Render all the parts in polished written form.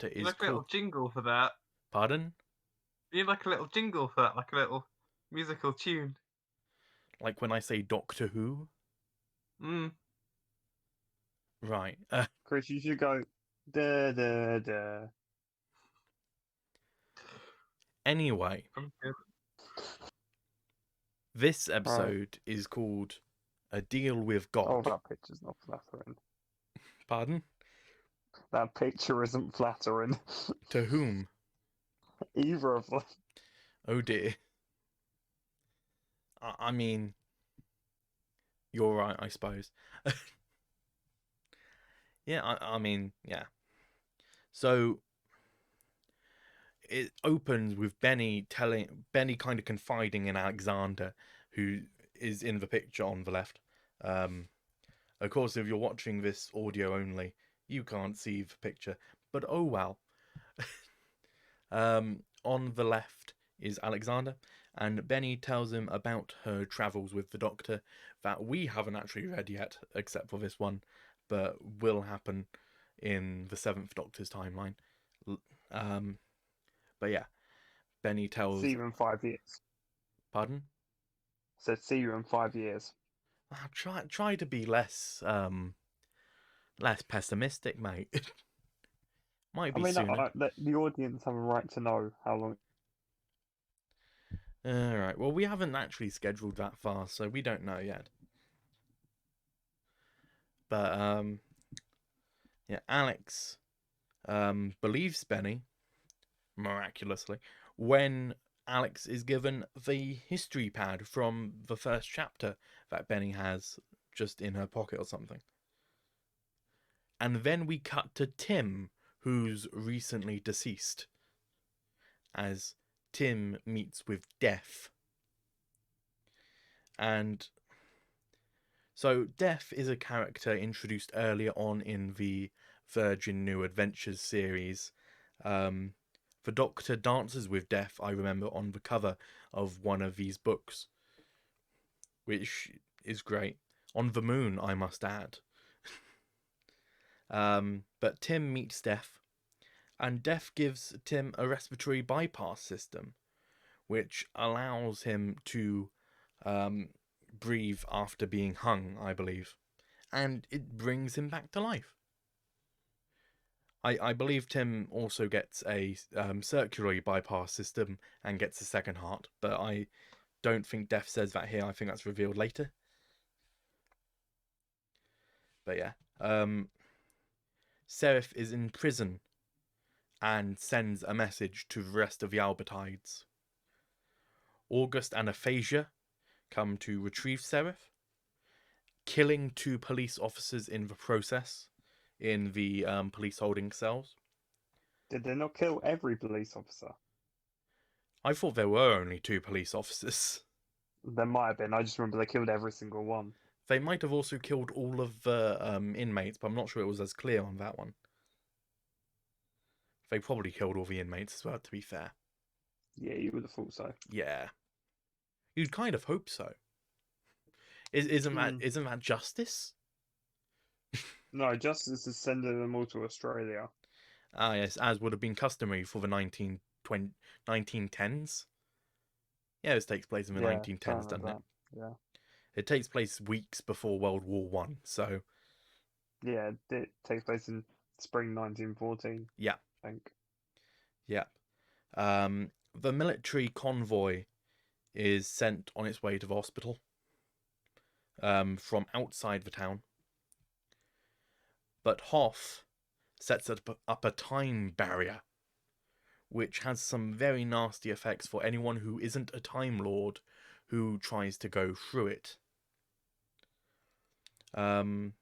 Doctor is like a little called... jingle for that. Pardon? You need like a little jingle for that, like a little musical tune. Like when I say Doctor Who? Mm. Right. Chris, you should go. Da da da. Anyway, Okay. this episode is called A Deal with Oh, God. that picture's not flattering. Pardon? That picture isn't flattering. To whom? Either of them. Oh dear. I mean, you're right, I suppose. Yeah, I mean, yeah. So it opens with Benny kind of confiding in Alexander, who is in the picture on the left. Of course, if you're watching this audio only, you can't see the picture, but oh well. On the left is Alexander, and Benny tells him about her travels with the Doctor that we haven't actually read yet, except for this one, but will happen in the 7th Doctor's timeline. But yeah, Benny tells... See you in 5 years. Pardon? Said see you in 5 years. Try to be less pessimistic, mate. Might be sooner. The audience have a right to know how long. Alright, well, we haven't actually scheduled that far, so we don't know yet. But, yeah, Alex believes Benny, miraculously, when Alex is given the history pad from the first chapter that Benny has just in her pocket or something. And then we cut to Tim, who's recently deceased, as Tim meets with Death. And so Death is a character introduced earlier on in the Virgin New Adventures series. The Doctor dances with Death, I remember, on the cover of one of these books, which is great. On the moon, I must add. But Tim meets Death, and Death gives Tim a respiratory bypass system, which allows him to breathe after being hung, I believe. And it brings him back to life. I believe Tim also gets a circulatory bypass system and gets a second heart, but I don't think Death says that here. I think that's revealed later. But yeah. Seraph is in prison and sends a message to the rest of the Albertides. August and Aphasia come to retrieve Seraph, killing 2 police officers in the process in the police holding cells. Did they not kill every police officer? I thought there were only 2 police officers. There might have been. I just remember they killed every single one. They might have also killed all of the inmates, but I'm not sure it was as clear on that one. They probably killed all the inmates as well, to be fair. Yeah, you would have thought so. Yeah. You'd kind of hope so. Isn't that justice? No, justice is sending them all to Australia. Ah, yes, as would have been customary for the 1910s. Yeah, this takes place in the 1910s, doesn't it? Yeah. It takes place weeks before World War One, so... Yeah, it takes place in spring 1914. Yeah. I think. Yeah. The military convoy is sent on its way to the hospital from outside the town. But Hoff sets up a time barrier, which has some very nasty effects for anyone who isn't a Time Lord who tries to go through it. I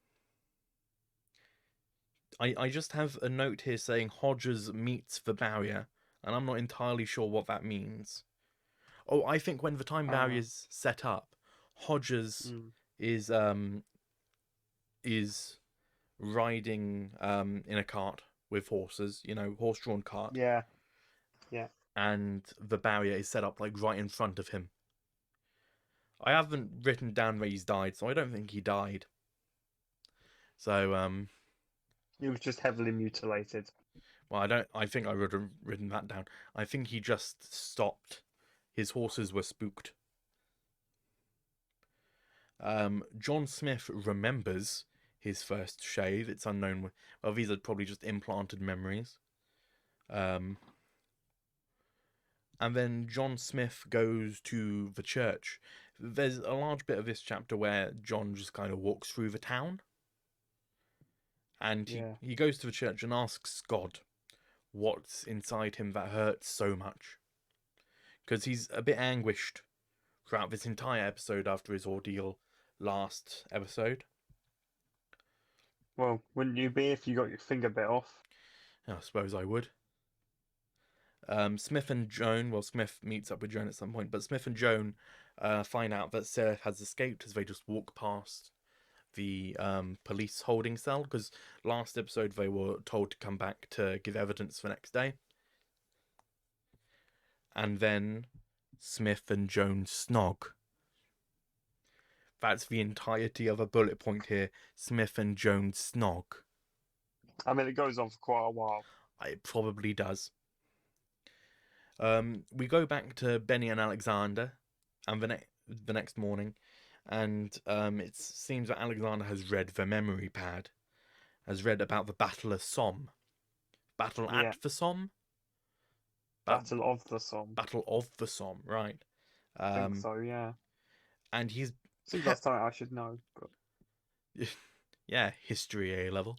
just have a note here saying Hodges meets the barrier, and I'm not entirely sure what that means. Oh, I think when the time barrier's set up, Hodges is riding in a cart with horses, horse-drawn cart. Yeah. Yeah. And the barrier is set up like right in front of him. I haven't written down where he's died, so I don't think he died. So, He was just heavily mutilated. Well, I think I would have written that down. I think he just stopped. His horses were spooked. John Smith remembers his first shave. It's unknown. Well, these are probably just implanted memories. And then John Smith goes to the church. There's a large bit of this chapter where John just kind of walks through the town. And Yeah. he goes to the church and asks God what's inside him that hurts so much. Because he's a bit anguished throughout this entire episode after his ordeal last episode. Well, wouldn't you be if you got your finger bit off? I suppose I would. Smith and Joan, well, Smith meets up with Joan at some point, but Smith and Joan find out that Sarah has escaped as they just walk past the police holding cell, because last episode they were told to come back to give evidence the next day. And then Smith and Joan snog. That's the entirety of a bullet point here. Smith and Joan snog. I mean, it goes on for quite a while. It probably does. We go back to Benny and Alexander, and the next morning, and it seems that Alexander has read the memory pad, has read about the Battle of Somme. Battle Yeah. at the Somme? Battle of the Somme. Battle of the Somme, right. I think so, yeah. And he's... Seems like something I should know, but... yeah, history A level.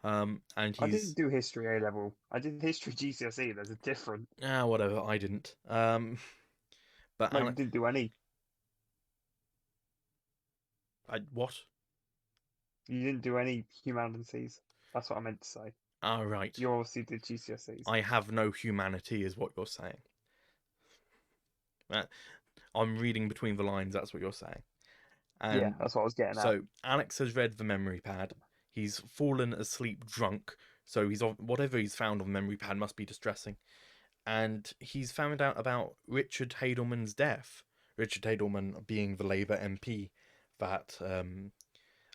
And he's... I didn't do history A level. I did history GCSE. There's a difference. Whatever, I didn't. But No, you didn't do any. What? You didn't do any humanities. That's what I meant to say. Oh, right. You obviously did GCSEs. I have no humanity, is what you're saying. I'm reading between the lines, that's what you're saying. And yeah, that's what I was getting at. so Alex has read the memory pad. He's fallen asleep drunk, so whatever he's found on the memory pad must be distressing. And he's found out about Richard Hadelman's death. Richard Hadelman being the Labour MP that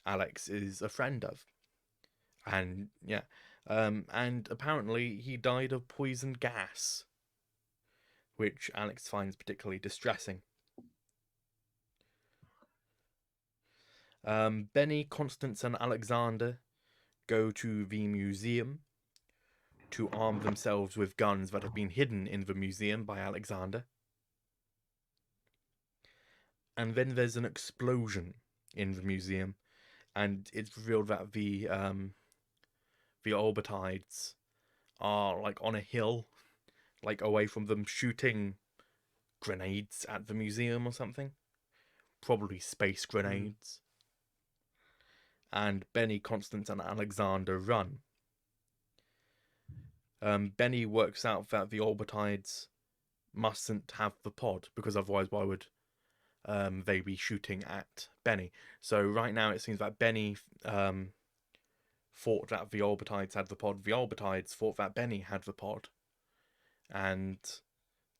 Alex is a friend of. And yeah, and apparently he died of poison gas, which Alex finds particularly distressing. Benny, Constance, and Alexander go to the museum to arm themselves with guns that have been hidden in the museum by Alexander. And then there's an explosion in the museum, and it's revealed that the Orbitides are like on a hill, like away from them, shooting grenades at the museum or something. Probably space grenades. And Benny, Constance, and Alexander run. Benny works out that the Orbitides mustn't have the pod, because otherwise why would they be shooting at Benny? So right now it seems that Benny thought that the Orbitides had the pod. The Orbitides thought that Benny had the pod. And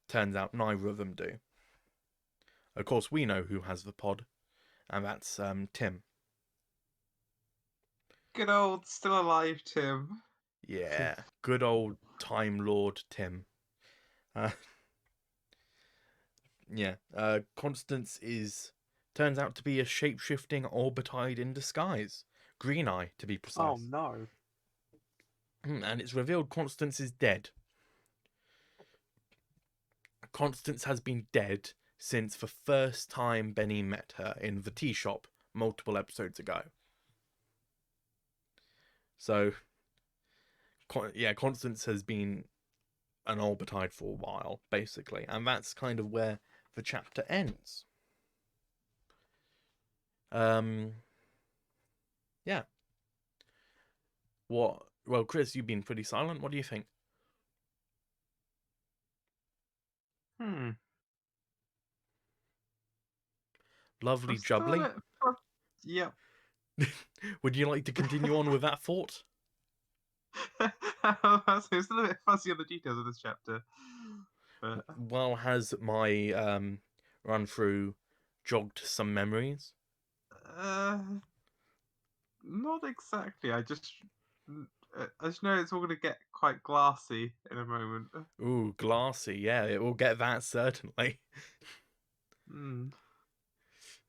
turns out neither of them do. Of course, we know who has the pod, and that's Tim. Good old still alive Tim. Yeah, good old Time Lord Tim. Yeah, Constance turns out to be a shape-shifting Orbitide in disguise. Green Eye, to be precise. Oh, no. And it's revealed Constance is dead. Constance has been dead since the first time Benny met her in the tea shop multiple episodes ago. So, yeah, Constance has been an Orbitide for a while, basically. And that's kind of where the chapter ends. Yeah. What? Well, Chris, you've been pretty silent. What do you think? Lovely I'm still a jubbly. bit yeah. Would you like to continue on with that thought? I'm still a bit fuzzy on the details of this chapter. But... Well, has my run through jogged some memories? Not exactly. I just know it's all going to get quite glassy in a moment. Ooh, glassy. Yeah, it will get that certainly. Mm.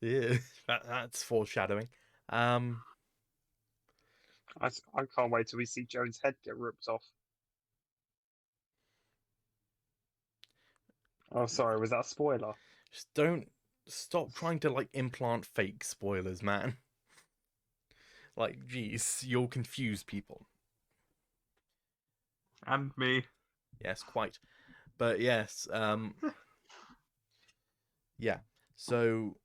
Yeah, that's foreshadowing. Um, I can't wait till we see Joan's head get ripped off. Oh, sorry, was that a spoiler? just don't stop trying to like implant fake spoilers, man. Like, geez, you'll confuse people. And me. Yes, quite. But yes, yeah. So,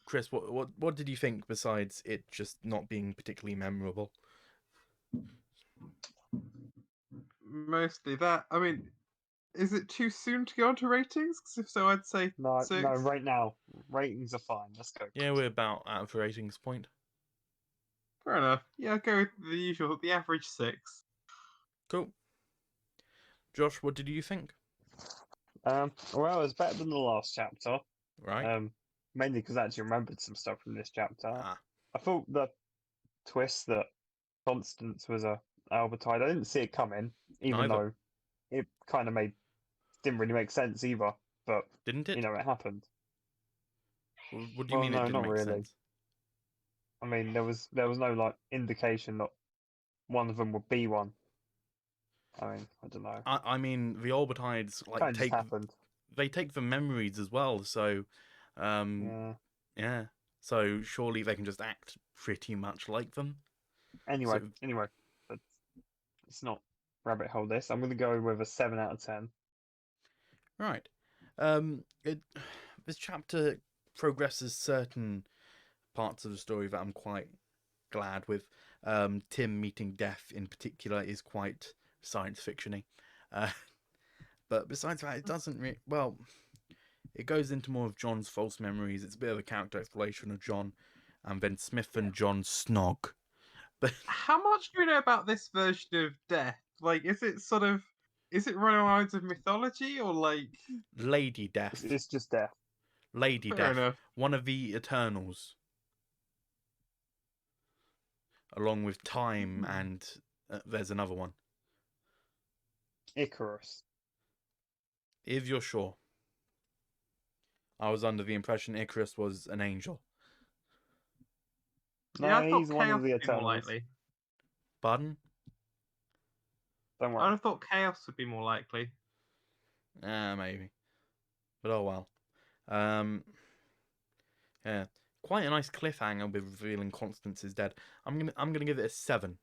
Chris, what did you think besides it just not being particularly memorable? Mostly that. I mean, is it too soon to go on to ratings? 'Cause if so, I'd say No, 6. no, right now ratings are fine. Let's go. Yeah, we're about at the ratings point. Fair enough. Yeah, I'll go with the usual, the average 6. Cool. Josh, what did you think? Well, it was better than the last chapter. Right? Mainly because I actually remembered some stuff from this chapter. Ah, I thought the twist that Constance was a Albertide. I didn't see it coming, even neither. though it kind of didn't really make sense either. But Didn't it? it happened. What do you Well, mean it no, didn't not make really. sense? I mean, there was no like indication that one of them would be one. I mean, I don't know. I mean, the Orbitides like Kind of just happened. they take the memories as well. So, um, Yeah. yeah. So surely they can just act pretty much like them. Anyway, So but it's not rabbit hole. This I'm going to go with a 7 out of 10. right. It this chapter progresses certain parts of the story that I'm quite glad with. Tim meeting death in particular is quite science fictiony. Uh, but besides that, it doesn't really. Well, it goes into more of John's false memories. It's a bit of a character exploration of John, and then Smith and John snog. But How much do you know about this version of Death? Like, is it sort of. Is it running lines of mythology or like. Lady It's, Death, it's just death. Lady Fair Death, enough. one of the Eternals, along with Time, and there's another one. Icarus. If you're sure. I was under the impression Icarus was an angel. Yeah, No, I thought he's one of Chaos the would be more Eternals. likely. Pardon? Don't I'd worry. have thought Chaos would be more likely. Maybe. But oh well. Yeah. Quite a nice cliffhanger with revealing Constance is dead. I'm gonna give it a 7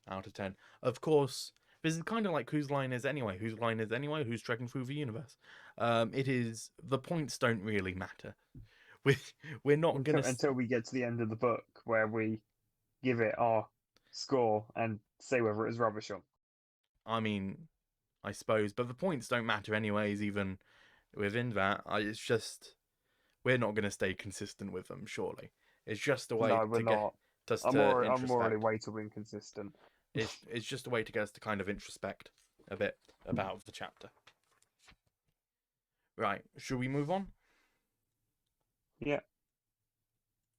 out of 10. Of course, this is kind of like Whose Line Is Anyway? Whose Line Is Anyway? Who's trekking through the universe? It is the points don't really matter. We we're not gonna. Until we get to the end of the book where we give it our score and say whether it is rubbish or. I mean, I suppose, but the points don't matter anyways. Even within that, it's just we're not gonna stay consistent with them. Surely, it's just a way No, we're to get not. us I'm to already, I'm already introspect. way too inconsistent. It's just a way to get us to kind of introspect a bit about the chapter. Right, should we move on? Yeah.